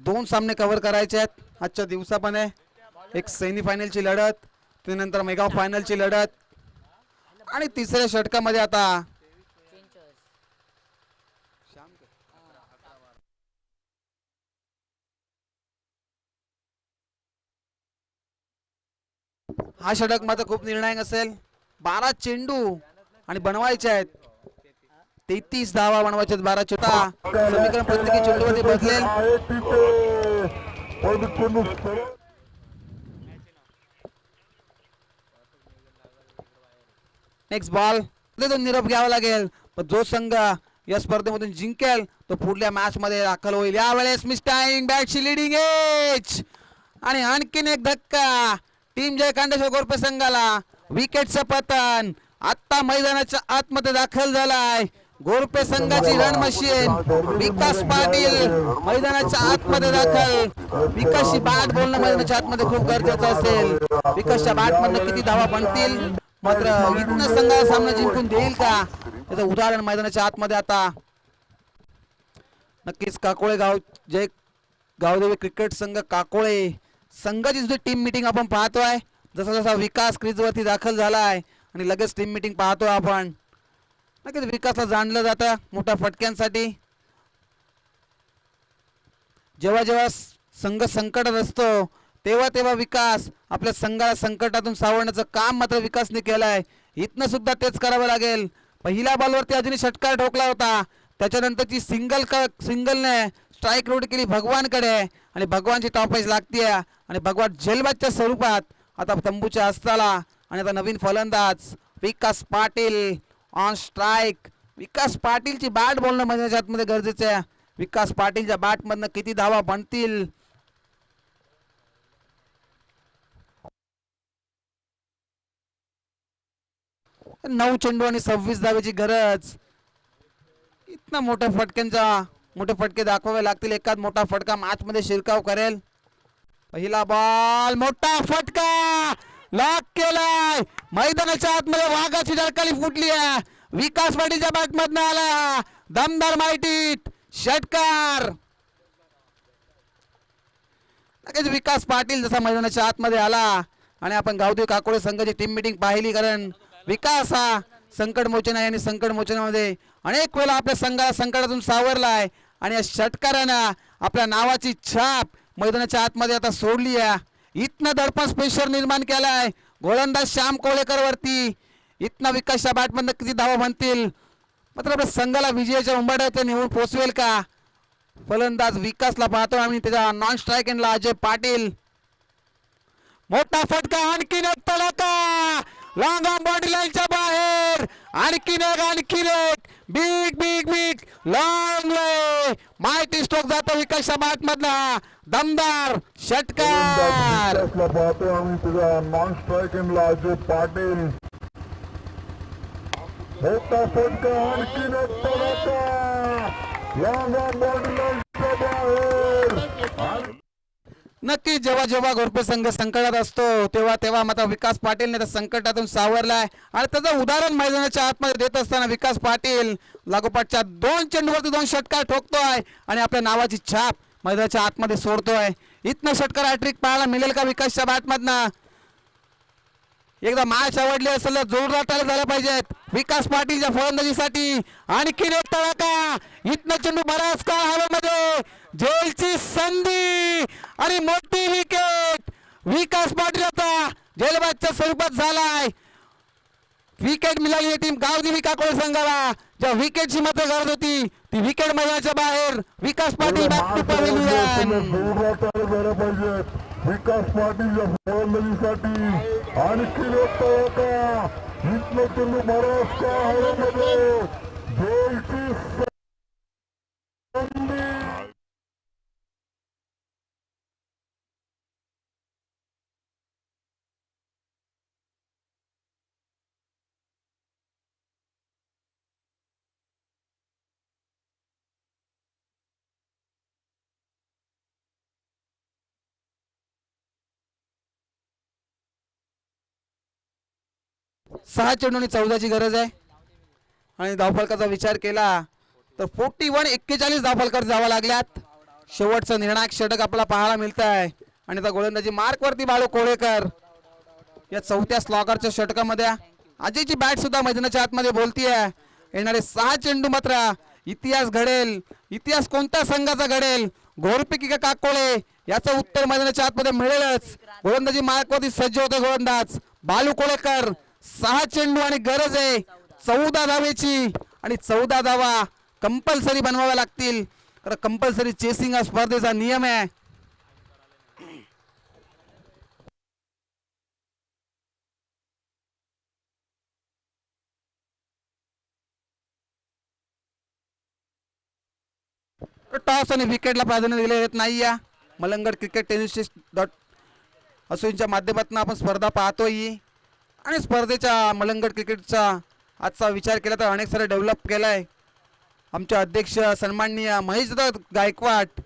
दोन सामने कव्हर करायचे आहेत आजच्या दिवसापणे. एक सेमीफायनलची लढत, त्यानंतर मेगा फायनलची लढत आणि तिसऱ्या षटकामध्ये आता हा षटक मात्र खूप निर्णायक असेल. 12 चेंडू आणि बनवायचे आहेत 33 धावा बनवायचे आहेत. 12 चेंडू समीकरण प्रत्येकी चेंडूवरती बदलेल. नेक्स्ट बॉल तो निरोप घ्यावा लागेल, पण जो संघ या स्पर्धेमधून जिंकेल तो पुढल्या मॅच मध्ये दाखल होईल. यावेळेस मिस्टाईंग बॅटची लिडिंग एज आणि आणखीन एक धक्का टीम जय कांडेश्वर गोरपे संघाला. विकेटचं पतन आता मैदानाच्या आतमध्ये दाखल झालाय. गोरपे संघाची रन मशीन विकास पाटील मैदानाच्या आतमध्ये दाखल. विकासची बॅट बोलणं मैदानाच्या आतमध्ये खूप गरजेचं असेल. विकासच्या बॅट मधनं किती धावा बनतील, मात्र इथनं संघाला सामना जिंकून देईल का त्याचं उदाहरण मैदानाच्या आतमध्ये आता नक्कीच. काकोळे जय गावदेवी क्रिकेट संघ काकोळे संघाची सुद्धा टीम मीटिंग आपण पाहतोय. जसा जसा विकास क्रीजवरती दाखल झालाय आणि लगेच टीम मीटिंग पाहतोय आपण. नक्कीच विकासला जाणलं जातं मोठ्या फटक्यांसाठी. जेव्हा जेव्हा संघ संकटात असतो तेव्हा तेव्हा विकास आपल्या संघाला संकटातून सावरण्याचं काम मात्र विकासने केलंय. इथनं सुद्धा तेच करावं लागेल. पहिल्या बॉलवरती अजूनही षटकार ठोकला होता, त्याच्यानंतरची सिंगलने स्ट्राईक रोड केली भगवानकडे आणि भगवानची टॉपेज लागते आणि भगवान जेलबाजच्या स्वरूपात आता तंबूच्या असताला. आणि आता नवीन फलंदाज विकास पाटील ऑन स्ट्राईक. विकास पाटीलची बॅट बोलणं म्हणजे आतमध्ये गरजेचं आहे. विकास पाटीलच्या बॅटमधनं किती धावा बनतील. नऊ चेंडू आणि 26 धावेची गरज. इतना मोठे फटके दाखवावे लागतील. एकाच मोठा फटका मॅच मध्ये शिरकाव करेल. पहिला बॉल मोठा फटका लॉक केलाय. मैदानाच्या आतमध्ये वाघाची डळकाळी फुटली आहे. विकास पाटीलच्या बॅट मधनं आला दमदार माहितीत षटकार. विकास पाटील जसा मैदानाच्या आतमध्ये आला आणि आपण गावदेवी काकोळे संघाची टीम मीटिंग पाहिली, कारण विकास हा संकट मोचन आहे आणि संकट मोचनामध्ये अनेक वेळा आपल्या संघाला संकटातून सावरलाय आणि या षटकारानं आपल्या नावाची छाप मैदानाच्या आतमध्ये आता सोडली आहे. इथनं दडपण प्रेशर निर्माण केलाय गोलंदाज श्याम कोळेकर वरती. इथनं विकासच्या बॅटमधनं किती धावा बनतील, मात्र आपल्या संघाला विजयाच्या उंबरठ्यावर नेऊन पोहोचवेल का. फलंदाज विकासला पाहतो आम्ही, त्याच्या नॉन स्ट्राईक एंडला अजय पाटील. मोठा फटका आणखीन एक तडाखा लॉंग ऑन बॉडी लाईनच्या बाहेर. आणखीन एक बिग बिग बिग लॉंग वे माहिती स्ट्रोक जातो विकासच्या बॅट मधला दमदार षटकार. नॉन स्ट्राईक एंडला अजय पाटील. मोठा फटका आणखीन एक तडाखा लॉंग ऑन बॉडी लाईनच्या बाहेर. नक्की जेव्हा जेव्हा गोरपे संघ संकटात असतो तेव्हा तेव्हा मात्र विकास पाटीलने त्या संकटातून सावरलाय आणि त्याचं उदाहरण मैदानाच्या आतमध्ये देत असताना विकास पाटील लागोपाठच्या 2 चेंडूवरती 2 षटकार ठोकतोय आणि आपल्या नावाची छाप मैदानाच्या आतमध्ये सोडतोय. इथनं षटकार हॅट्रिक पाहायला मिळेल का विकासच्या बॅटमधनं. एकदा मॅच आवडली असेल तर जोरदार टाळ्या झाल्या पाहिजेत विकास पाटीलच्या फलंदाजीसाठी. आणखीन एक तडाखा. इथनं चेंडू बराच काळ हवेमध्ये. जेलची संधी आणि मोठी विकेट. विकास पाटील आता जेलबाजच्या स्वरूपात झालाय. विकेट मिळाली टीम गावदेवी काकोळे संघाला. ज्या विकेटची मात्र गरज होती ती विकेट मैदानाच्या बाहेर. विकास पाटील बॅक टू पवेलियन. विकास पाटीलच्या फलंदाजीसाठी आणखी एक तडाखा. इथनं चेंडू बराच काळ हवेमध्ये. जेलची संधी. सहा चेंडूंनी 14ची गरज आहे आणि धावफलकाचा विचार केला तर 41 धावफलकात जावा लागल्यात. शेवटचं निर्णायक षटक आपल्याला पाहायला मिळत आहे. आणि आता गोलंदाजी मार्कवरती बाळू कोळेकर. या चौथ्या स्लॉगरच्या षटकामध्ये अजयची बॅट सुद्धा मैदानाच्या आतमध्ये बोलतीये. येणारे 6 चेंडू मात्र इतिहास घडेल. इतिहास कोणत्या संघाचा घडेल, घोरपैकी का काकोळे, याचं उत्तर मैदानाच्या आतमध्ये मिळेलच. गोलंदाजी मार्कवरती सज्ज होते गोलंदाज बाळू कोळेकर. 6 चेंडू आणि गरज आहे 14 धावेची. आणि 14 धावा कंपल्सरी बनवाव्या लागतील, कारण कंपल्सरी चेसिंग हा स्पर्धेचा नियम आहे. टॉस आणि विकेटला प्राधान्य दिले येत नाही. या मलंगड क्रिकेट टेनिस असोच्या माध्यमातून आपण स्पर्धा पाहतोय. आणि स्पर्धेच्या मलंगड क्रिकेटचा आजचा विचार केला तर अनेक सारे डेव्हलप केलाय. आमचे अध्यक्ष सन्माननीय महेश गायकवाड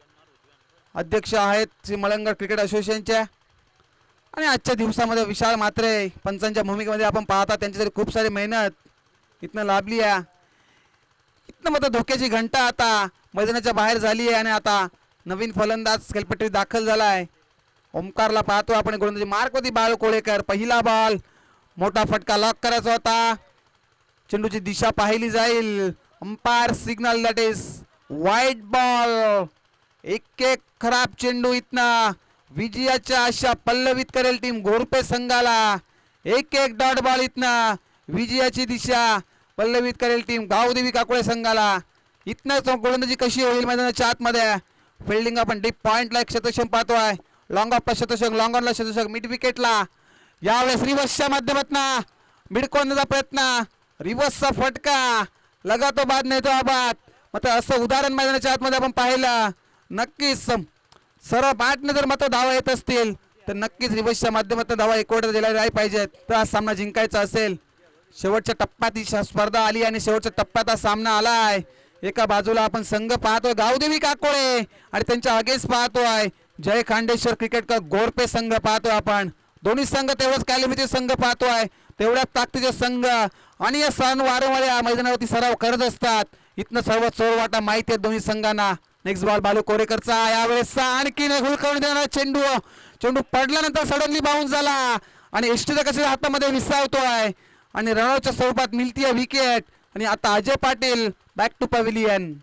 अध्यक्ष आहेत श्री मलंगड क्रिकेट असोसिएशनच्या. आणि आजच्या दिवसामध्ये विशाल म्हात्रे पंचांच्या भूमिकेमध्ये आपण पाहता त्यांच्यासाठी खूप सारी मेहनत इथनं लाभली आहे. इथनं मात्र धोक्याची घंटा आता मैदानाच्या बाहेर झाली आहे. आणि आता नवीन फलंदाज खेळपट्टीत दाखल झाला आहे. ओमकारला पाहतो आपण. गोलंदाजी मार्कवरती बाळू कोळेकर. पहिला बॉल, मोठा फटका लॉक करायचा होता. चेंडूची दिशा पाहिली जाईल. अंपायर सिग्नल दॅट इज वाईट बॉल. एक खराब चेंडू इथनं विजयाच्या आशा पल्लवित करेल टीम घोरपे संघाला. एक डॉट बॉल इथनं विजयाची दिशा पल्लवित करेल टीम गावदेवी काकोळे संघाला. इथनं गोलंदाजी कशी होईल मैदानाच्या आतमध्ये. फिल्डिंग आपण डीप पॉइंटला एक शतशम पाहतोय. लॉंग ऑफला शतशक, लॉंग ऑनला शतशक, मिड विकेटला यावेळेस रिव्हर्सच्या माध्यमातून मिडकोनचा प्रयत्न. रिव्हर्सचा फटका लगातो बाद नाही तो आबाद. मात्र असं उदाहरण मैदानाच्या आतमध्ये आपण पाहिलं. नक्कीच सरळ बॅटने जर मात्र धावा येत असतील तर नक्कीच रिव्हर्सच्या माध्यमातून धावा एकवट दिल्या नाही पाहिजेत तर हा सामना जिंकायचा असेल. शेवटच्या टप्प्यात ही स्पर्धा आली आणि शेवटच्या टप्प्यात हा सामना आलाय. एका बाजूला आपण संघ पाहतोय गावदेवी काकोळे आणि त्यांच्या अगेन्स्ट पाहतोय जय खांडेश्वर क्रिकेट का घोरपे संघ पाहतोय आपण. दोन्ही संघ तेवढंच कॅलिबरचे संघ पाहतोय, तेवढ्याच ताकदीचे संघ. आणि या सण वारंवार या मैदानावरती सराव करत असतात. इथनं सर्व चोरवाटा माहिती आहे दोन्ही संघांना. नेक्स्ट बॉल बाळू कोरेकरचा. यावेळेस आणखीन एक हुलकावून देणारा चेंडू. चेंडू पडल्यानंतर सडनली बाउन्स झाला आणि एसटीच्या कशा हातामध्ये विसावतोय आणि रनआउटच्या स्वरूपात मिळतीये विकेट. आणि आता Ajay Patil back to pavilion.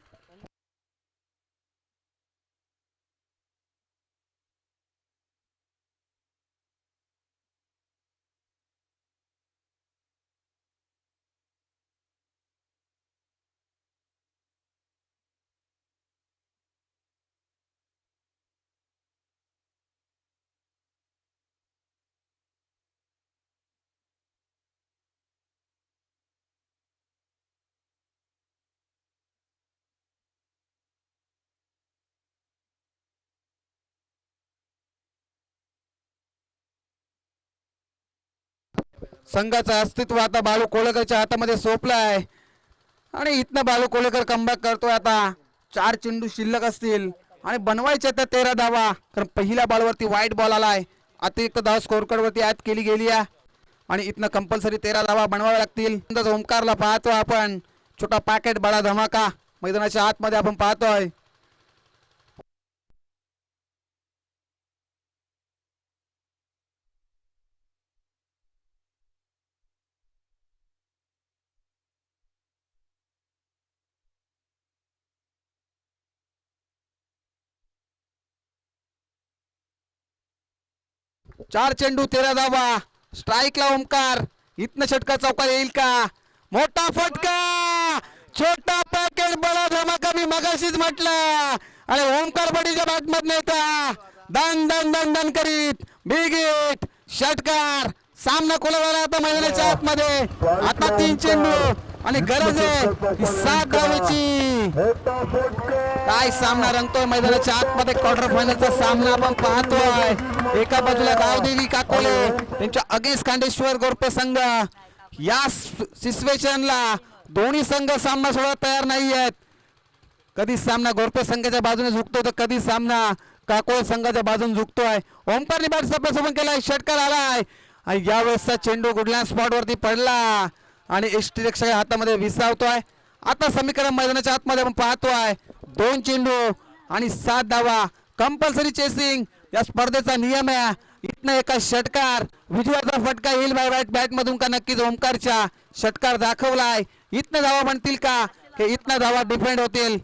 संघाचं अस्तित्व आता बाळू कोळेकरच्या हातामध्ये सोपलं आहे. आणि इथनं बाळू कोळेकर कमबॅक करतोय. आता 4 चेंडू शिल्लक असतील आणि बनवायचे तर 13 धावा, कारण पहिल्या बॉलवरती वाईट बॉल आलाय. अतिरिक्त धावा स्कोर कार्ड वरती ऍड केली गेली आहे आणि इथनं कंपल्सरी 13 धावा बनवाव्या लागतील. ओमकारला पाहतो आपण. छोटा पॅकेट बडा धमाका मैदानाच्या आतमध्ये आपण पाहतोय. चार चेंडू 13 धावा. स्ट्राईकला ओमकार. इथनं षटका चौकार येईल का. मोठा फटका, छोटा पॅकेट बडा धमाका. मी मगाशीच म्हटलं. आणि ओमकार बडीच्या बॅट मधनं येता दन दन दन दन करीत बिग हिट षटकार. सामना कोलावला आता मैदानाच्या आतमध्ये. आता 3 चेंडू आणि गरज आहे 7 धावेची. काय सामना रंगतोय मैदानाच्या आतमध्ये. क्वार्टर फायनलचा सामना आपण पाहतोय. एका बाजूला गावदेवी काकोले त्यांच्या अगेन्स्ट खांडेश्वर घोरपे संघ. या सिच्युएशनला दोन्ही संघ सामना सोडत तयार नाही आहेत. कधी सामना घोरपे संघाच्या बाजूने झुकतो तर कधी सामना काकोळे संघाच्या बाजूने झुकतोय. ओमकारने बॅट सप्लाय केलाय. षटकार आलाय आणि यावेळेसचा चेंडू कुठल्या स्पॉट वरती पडला आणि एसटी रक्षकाच्या हातामध्ये विसावतोय. आता समीकरण मैदानाच्या आतमध्ये आपण पाहतोय. 2 चेंडू आणि 7 धावा. कंपल्सरी चेसिंग या स्पर्धेचा नियम आहे. इथनं एका षटकार विजयाचा फटका येईल बॅट मधून का नक्कीच ओमकारच्या षटकार दाखवलाय. इथनं धावा बनतील का की इथनं धावा डिफेंड होतील.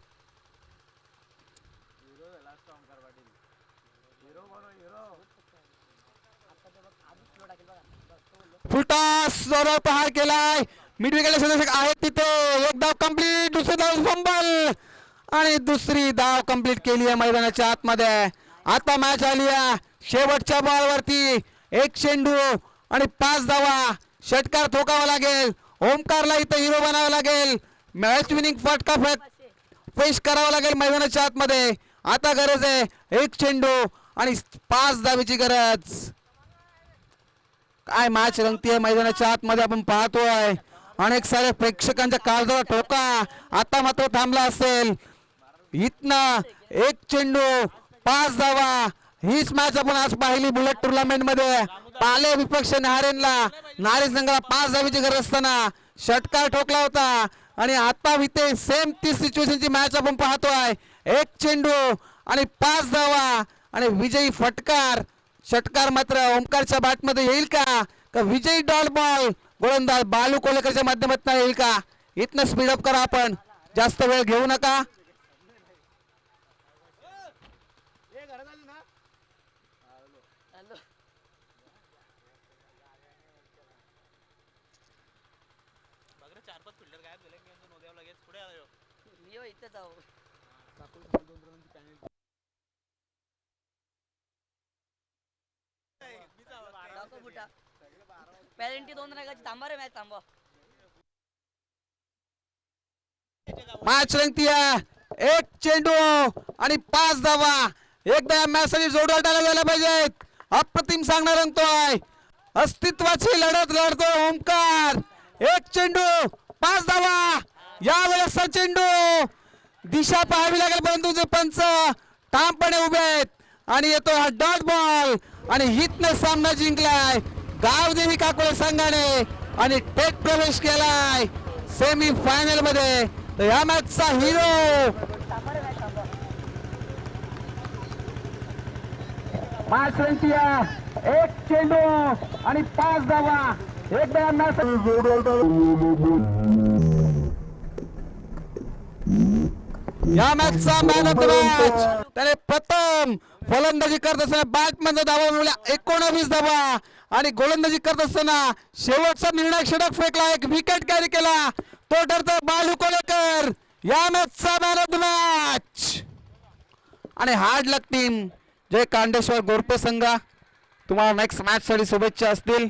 फुलटॉस जोरावर प्रहार केलाय. मिड विकेटला क्षेत्ररक्षक आहेत तिथे. एक धाव कंप्लीट. दुसरी धाव फंबल आणि दुसरी धाव कंप्लीट केली आहे मैदानाच्या आतमध्ये. आता मॅच आली आहे शेवटच्या बॉलवरती. एक चेंडू आणि 5 धावा. षटकार ठोकावा लागेल. ओमकारला इथं हिरो बनावं लागेल. मॅच विनिंग फटका पेश करावा लागेल मैदानाच्या आतमध्ये. आता गरज आहे एक चेंडू आणि 5 धावेची गरज. काय मॅच रंगतीये मैदानाच्या आतमध्ये आपण पाहतोय. अनेक सारे प्रेक्षकांच्या काळजाला ठोका आता मात्र थांबला असेल. इथनं एक चेंडू 5 धावा. हीच मॅच आपण आज पाहिली बुलेट टुर्नामेंट मध्ये. पाले विपक्ष नारी संघाला 5 धावेची गरज असताना षटकार ठोकला होता आणि आता इथे सेम ती सिच्युएशनची मॅच आपण पाहतोय. एक चेंडू आणि 5 धावा आणि विजयी फटकार. षटकार मात्र ओमकारच्या बॅटमध्ये येईल का विजयी डॉट बॉल गोलंदाज बालू कोलेकरच्या माध्यमातून येईल का. इथनं स्पीडअप करा आपण. जास्त वेळ घेऊ नका. पॅरेंटी 2 रनाची थांबा रे मॅच थांबा. मॅच रंगतीये. एक चेंडू आणि 5 धावा. एकदा या मॅच साठी जोरदार टाळ्या झाल्या पाहिजेत. अप्रतिम सामना रंगतोय. अस्तित्वाची लढत लढतोय ओमकार. एक चेंडू 5 धावा. यावेळेस चेंडू दिशा पाहावी लागेल परंतु जे पंच ठामपणे उभे आहेत आणि येतो हा डॉट बॉल आणि हितने सामना जिंकलाय गावदेवी काकोळे संघाने आणि थेट प्रवेश केलाय सेमी फायनल मध्ये. तर या मॅचचा हिरो मॅच रंगतीये. एक चेंडू आणि 5 धावा. एकदा या मॅच या मॅचचा मॅन ऑफ द मॅच त्याने प्रथम फलंदाजी करत असताना बॅट मध्ये धावा मिळवल्या 19 धावा आणि गोलंदाजी करत असताना शेवटचा निर्णायक षटक फेकला. एक विकेट कॅरी केला. तो ठरतो बालू कोलेकर या मॅचचा मॅन ऑफ द मॅच. आणि हार्ड लक टीम जय कांडेश्वर गोरपे संघ तुम्हाला नेक्स्ट मॅच साठी शुभेच्छा असतील.